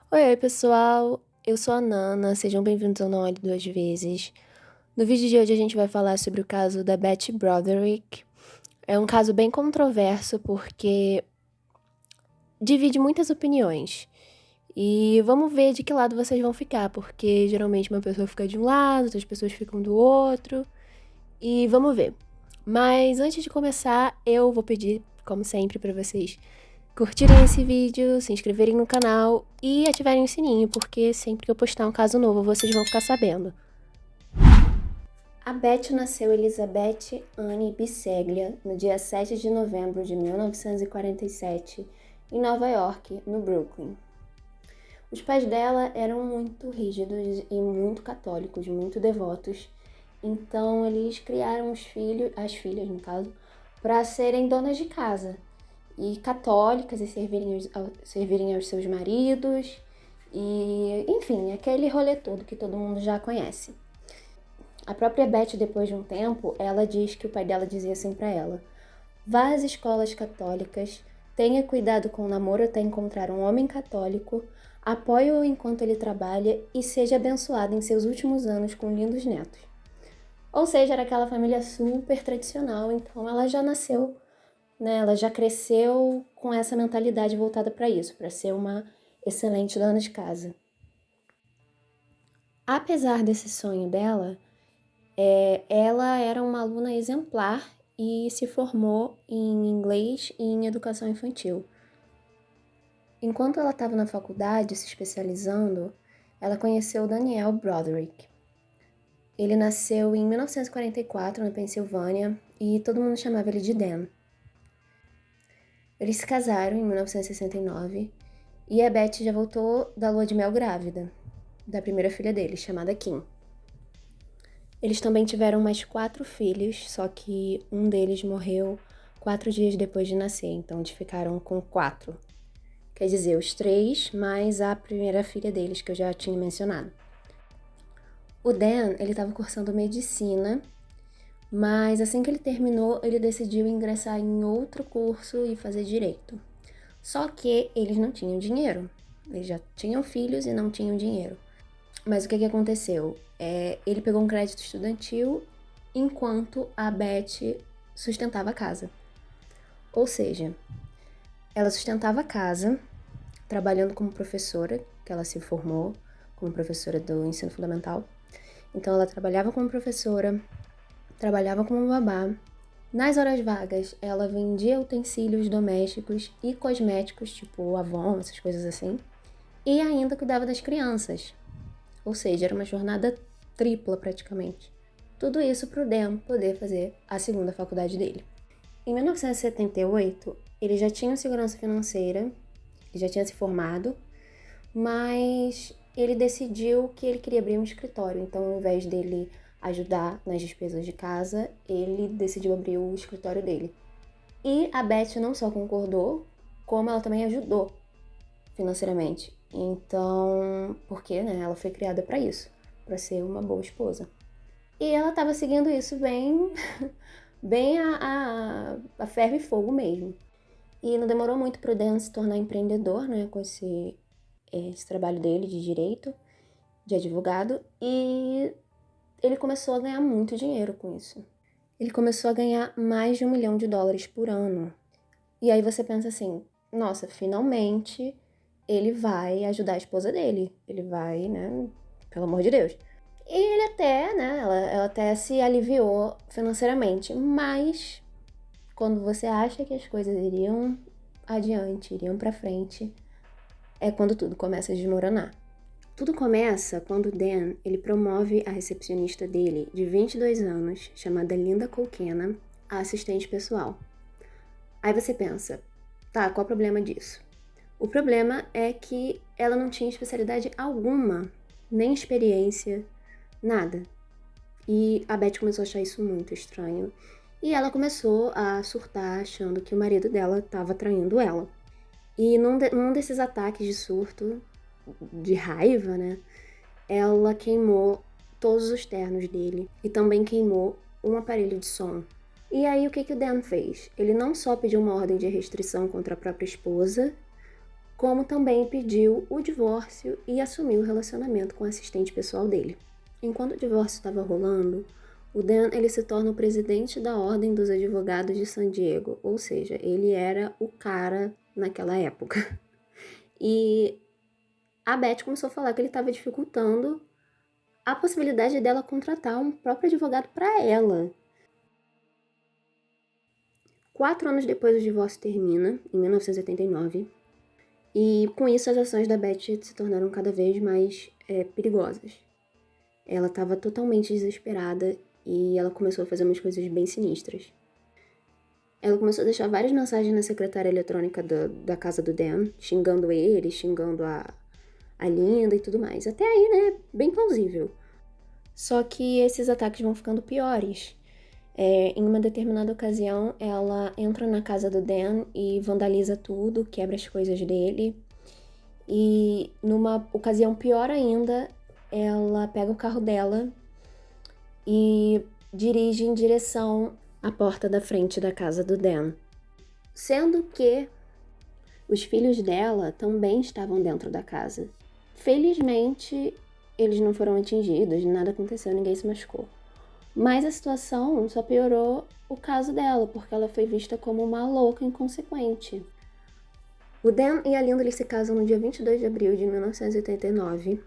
Oi, pessoal! Eu sou a Nana, sejam bem-vindos ao Não Olhe Duas Vezes. No vídeo de hoje a gente vai falar sobre o caso da Betty Broderick. É um caso bem controverso porque divide muitas opiniões. E vamos ver de que lado vocês vão ficar, porque geralmente uma pessoa fica de um lado, outras pessoas ficam do outro. E vamos ver. Mas antes de começar, eu vou pedir, como sempre, para vocês curtirem esse vídeo, se inscreverem no canal e ativarem o sininho, porque sempre que eu postar um caso novo, vocês vão ficar sabendo. A Betty nasceu Elizabeth Anne Biseglia no dia 7 de novembro de 1947, em Nova York, no Brooklyn. Os pais dela eram muito rígidos e muito católicos, muito devotos, então eles criaram as filhas no caso, para serem donas de casa e católicas e servirem aos seus maridos e, enfim, aquele rolê todo que todo mundo já conhece. A própria Betty, depois de um tempo, ela diz que o pai dela dizia assim para ela: vá às escolas católicas, tenha cuidado com o namoro até encontrar um homem católico, apoie-o enquanto ele trabalha e seja abençoada em seus últimos anos com lindos netos. Ou seja, era aquela família super tradicional, então ela já nasceu, né? Ela já cresceu com essa mentalidade voltada para isso, para ser uma excelente dona de casa. Apesar desse sonho dela, ela era uma aluna exemplar e se formou em inglês e em educação infantil. Enquanto ela estava na faculdade se especializando, ela conheceu Daniel Broderick. Ele nasceu em 1944 na Pensilvânia e todo mundo chamava ele de Dan. Eles se casaram em 1969 e a Betty já voltou da lua de mel grávida, da primeira filha deles, chamada Kim. Eles também tiveram mais 4 filhos, só que um deles morreu 4 dias depois de nascer, então eles ficaram com 4. Quer dizer, os 3 mais a primeira filha deles, que eu já tinha mencionado. O Dan, ele estava cursando medicina, mas assim que ele terminou, ele decidiu ingressar em outro curso e fazer direito. Só que eles não tinham dinheiro. Eles já tinham filhos e não tinham dinheiro. Mas o que aconteceu? Ele pegou um crédito estudantil enquanto a Betty sustentava a casa. Ou seja, ela sustentava a casa trabalhando como professora, que ela se formou como professora do ensino fundamental. Então ela trabalhava como professora, trabalhava como babá. Nas horas vagas, ela vendia utensílios domésticos e cosméticos, tipo Avon, essas coisas assim. E ainda cuidava das crianças. Ou seja, era uma jornada tripla praticamente. Tudo isso para o Dan poder fazer a segunda faculdade dele. Em 1978, ele já tinha segurança financeira, ele já tinha se formado, mas ele decidiu que ele queria abrir um escritório. Então, ao invés dele ajudar nas despesas de casa, ele decidiu abrir o escritório dele. E a Betty não só concordou, como ela também ajudou financeiramente. Então, porque, né, ela foi criada para isso, para ser uma boa esposa. E ela estava seguindo isso bem, bem a ferro e fogo mesmo. E não demorou muito para o Dan se tornar empreendedor, né, com esse trabalho dele de direito, de advogado, e ele começou a ganhar muito dinheiro com isso. Ele começou a ganhar mais de $1 milhão por ano. E aí você pensa assim, nossa, finalmente ele vai ajudar a esposa dele. Ele vai, né, pelo amor de Deus. E ele até, né, ela até se aliviou financeiramente, mas quando você acha que as coisas iriam adiante, iriam pra frente, é quando tudo começa a desmoronar. Tudo começa quando Dan, ele promove a recepcionista dele, de 22 anos, chamada Linda Colquena, a assistente pessoal. Aí você pensa, tá, qual o problema disso? O problema é que ela não tinha especialidade alguma, nem experiência, nada. E a Betty começou a achar isso muito estranho. E ela começou a surtar, achando que o marido dela estava traindo ela. E num desses ataques de surto, de raiva, né, ela queimou todos os ternos dele e também queimou um aparelho de som. E aí o que o Dan fez? Ele não só pediu uma ordem de restrição contra a própria esposa, como também pediu o divórcio e assumiu o relacionamento com o assistente pessoal dele. Enquanto o divórcio estava rolando, o Dan ele se torna o presidente da Ordem dos Advogados de San Diego, ou seja, ele era o cara naquela época. E a Beth começou a falar que ele estava dificultando a possibilidade dela contratar um próprio advogado para ela. 4 anos depois o divórcio termina, em 1989, e com isso as ações da Beth se tornaram cada vez mais perigosas. Ela estava totalmente desesperada e ela começou a fazer umas coisas bem sinistras. Ela começou a deixar várias mensagens na secretária eletrônica da casa do Dan, xingando ele, xingando a Linda e tudo mais. Até aí, né, bem plausível. Só que esses ataques vão ficando piores. Em uma determinada ocasião, ela entra na casa do Dan e vandaliza tudo, quebra as coisas dele. E numa ocasião pior ainda, ela pega o carro dela e dirige em direção à porta da frente da casa do Dan. Sendo que os filhos dela também estavam dentro da casa. Felizmente, eles não foram atingidos, nada aconteceu, ninguém se machucou. Mas a situação só piorou o caso dela, porque ela foi vista como uma louca inconsequente. O Dan e a Linda eles se casam no dia 22 de abril de 1989,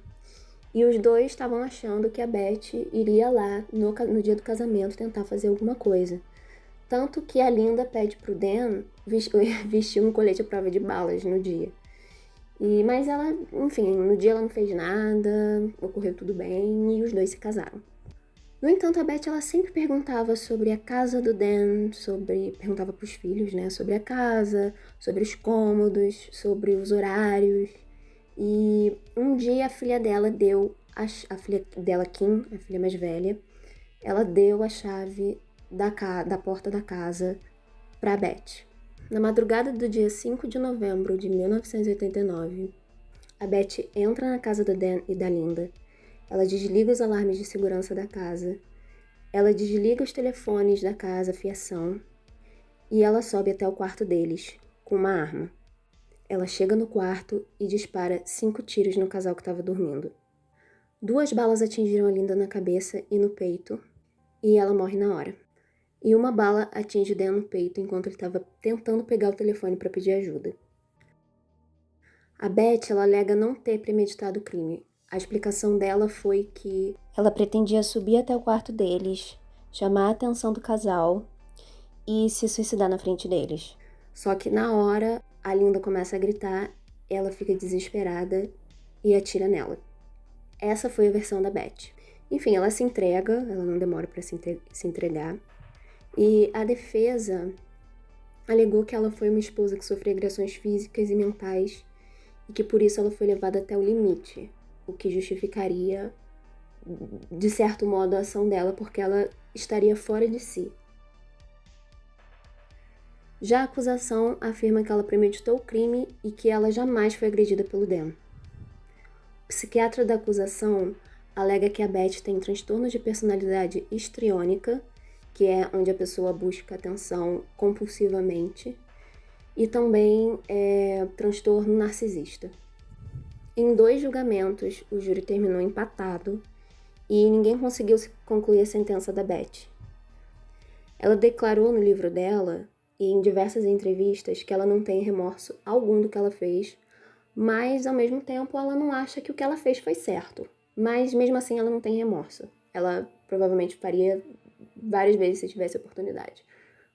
e os dois estavam achando que a Beth iria lá no dia do casamento tentar fazer alguma coisa. Tanto que a Linda pede pro Dan vestir um colete à prova de balas no dia. Mas ela, enfim, no dia ela não fez nada, ocorreu tudo bem e os dois se casaram. No entanto, a Beth ela sempre perguntava sobre a casa do Dan, perguntava pros filhos, né, sobre a casa, sobre os cômodos, sobre os horários. E um dia a filha dela a filha dela, Kim, a filha mais velha, ela deu a chave da porta da casa pra Beth. Na madrugada do dia 5 de novembro de 1989, a Beth entra na casa do Dan e da Linda. Ela desliga os alarmes de segurança da casa, ela desliga os telefones da casa, fiação, e ela sobe até o quarto deles, com uma arma. Ela chega no quarto e dispara 5 tiros no casal que estava dormindo. 2 balas atingiram a Linda na cabeça e no peito, e ela morre na hora. E uma bala atinge Dan no peito enquanto ele estava tentando pegar o telefone para pedir ajuda. A Beth ela alega não ter premeditado o crime. A explicação dela foi que ela pretendia subir até o quarto deles, chamar a atenção do casal e se suicidar na frente deles. Só que na hora, a Linda começa a gritar, ela fica desesperada e atira nela. Essa foi a versão da Beth. Enfim, ela se entrega, ela não demora para se entregar. E a defesa alegou que ela foi uma esposa que sofreu agressões físicas e mentais e que por isso ela foi levada até o limite, o que justificaria, de certo modo, a ação dela, porque ela estaria fora de si. Já a acusação afirma que ela premeditou o crime e que ela jamais foi agredida pelo Dan. O psiquiatra da acusação alega que a Beth tem transtorno de personalidade histriônica, que é onde a pessoa busca atenção compulsivamente, e também transtorno narcisista. Em 2 julgamentos, o júri terminou empatado e ninguém conseguiu concluir a sentença da Beth. Ela declarou no livro dela e em diversas entrevistas que ela não tem remorso algum do que ela fez, mas ao mesmo tempo ela não acha que o que ela fez foi certo. Mas mesmo assim ela não tem remorso. Ela provavelmente faria várias vezes se tivesse oportunidade,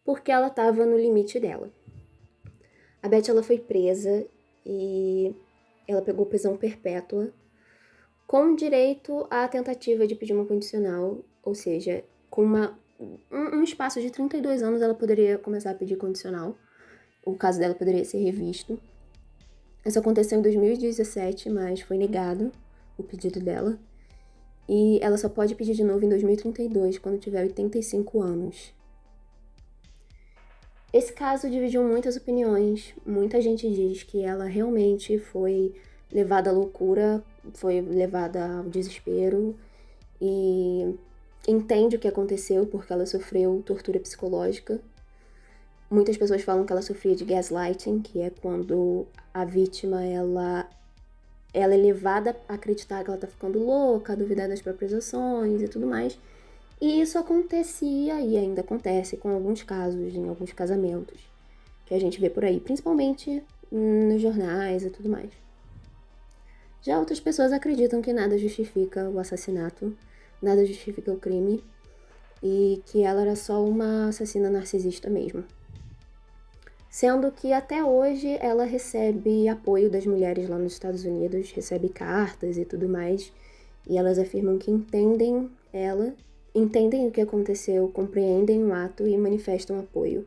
porque ela estava no limite dela. A Beth ela foi presa e ela pegou prisão perpétua com direito à tentativa de pedir uma condicional, ou seja, com um espaço de 32 anos ela poderia começar a pedir condicional. O caso dela poderia ser revisto. Isso aconteceu em 2017, mas foi negado o pedido dela. E ela só pode pedir de novo em 2032, quando tiver 85 anos. Esse caso dividiu muitas opiniões. Muita gente diz que ela realmente foi levada à loucura, foi levada ao desespero e entende o que aconteceu porque ela sofreu tortura psicológica. Muitas pessoas falam que ela sofria de gaslighting, que é quando a vítima, ela é levada a acreditar que ela tá ficando louca, a duvidar das próprias ações e tudo mais. E isso acontecia e ainda acontece com alguns casos, em alguns casamentos, que a gente vê por aí, principalmente nos jornais e tudo mais. Já outras pessoas acreditam que nada justifica o assassinato, nada justifica o crime, e que ela era só uma assassina narcisista mesmo. Sendo que até hoje ela recebe apoio das mulheres lá nos Estados Unidos, recebe cartas e tudo mais, e elas afirmam que entendem ela, entendem o que aconteceu, compreendem o ato e manifestam apoio.